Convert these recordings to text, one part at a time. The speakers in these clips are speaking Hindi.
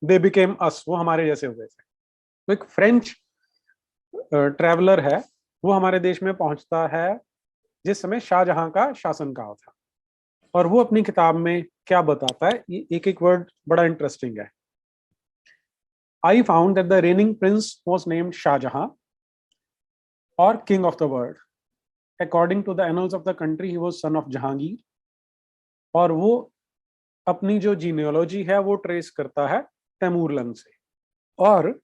दे बिकेम अस, वो हमारे जैसे हो गए थे। तो एक फ्रेंच ट्रैवलर है, वो हमारे देश में पहुंचता है जिस समय शाहजहां का शासनकाल था, और वो अपनी किताब में क्या बताता है, ये एक एक वर्ड बड़ा इंटरेस्टिंग है। I found that the reigning prince was named Shahjahan और king of the world. According to the annals of the country he was son of Jahangir, और वो अपनी जो जीनियोलॉजी है वो ट्रेस करता है तैमूरलंग से, और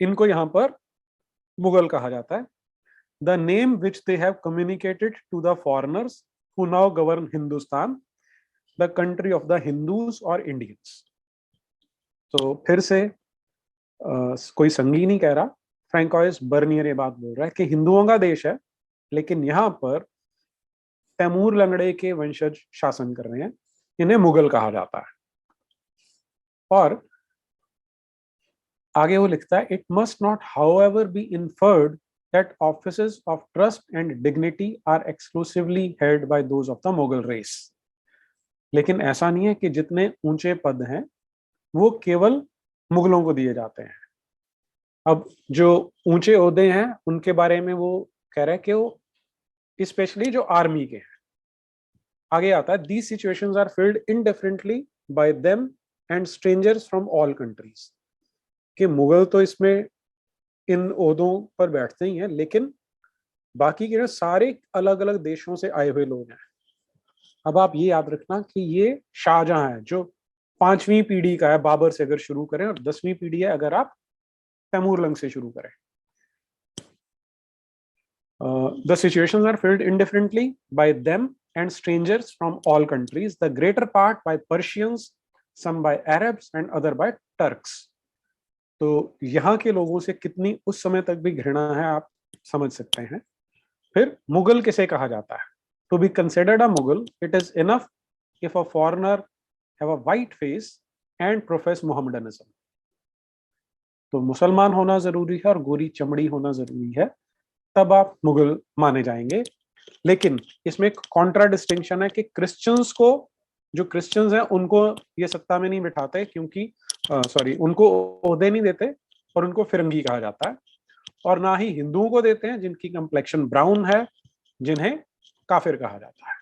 इनको यहाँ पर मुगल कहा जाता है। The name which they have communicated to the foreigners who now govern Hindustan, the country of the Hindus और इंडियंस। तो फिर से कोई संगी नहीं कह रहा, फ्रैंकोइस बर्नियर ये बात बोल रहा है कि हिंदुओं का देश है, लेकिन यहाँ पर तैमूर लंगड़े के वंशज शासन कर रहे हैं, इन्हें मुगल कहा जाता है। और आगे वो लिखता है, it must not however be inferred that offices of trust and dignity are exclusively held by those of the Mughal race। लेकिन ऐसा नहीं है कि जितने ऊंचे पद हैं वो केवल मुगलों को दिए जाते हैं। अब जो ऊंचे ओहदे हैं उनके बारे में वो कह रहा है कि वो स्पेशली जो आर्मी के हैं, आगे आता है, these situations are filled indifferently by them and strangers from all countries। कि मुगल तो इसमें इन ओहदों पर बैठते ही हैं, लेकिन बाकी के सारे अलग अलग देशों से आए हुए लोग हैं। अब आप ये याद रखना कि ये शाहजहां है जो 5वीं पीढ़ी का है, बाबर से अगर शुरू करें, और 10वीं पीढ़ी है अगर आप तैमूरलंग से शुरू करें। The situations are filled indifferently by them and strangers from all countries, the greater part by Persians, some by Arabs and other by Turks। तो यहाँ के लोगों से कितनी उस समय तक भी घृणा है आप समझ सकते हैं। फिर मुगल किसे कहा जाता है? To be considered a Mughal, it is enough if a foreigner have a white face and profess Mohammedanism. तो मुसलमान होना जरूरी है और गोरी चमड़ी होना जरूरी है, तब आप मुगल माने जाएंगे। लेकिन इसमें एक कॉन्ट्रा डिस्टिंक्शन है कि क्रिश्चियंस को, जो क्रिश्चियंस हैं उनको ये सत्ता में नहीं बिठाते, क्योंकि उनको ओहदे नहीं देते और उनको फिरंगी कहा जाता है, और ना ही हिंदुओं को देते हैं जिनकी कंप्लेक्शन ब्राउन है, जिन्हें काफिर कहा जाता है।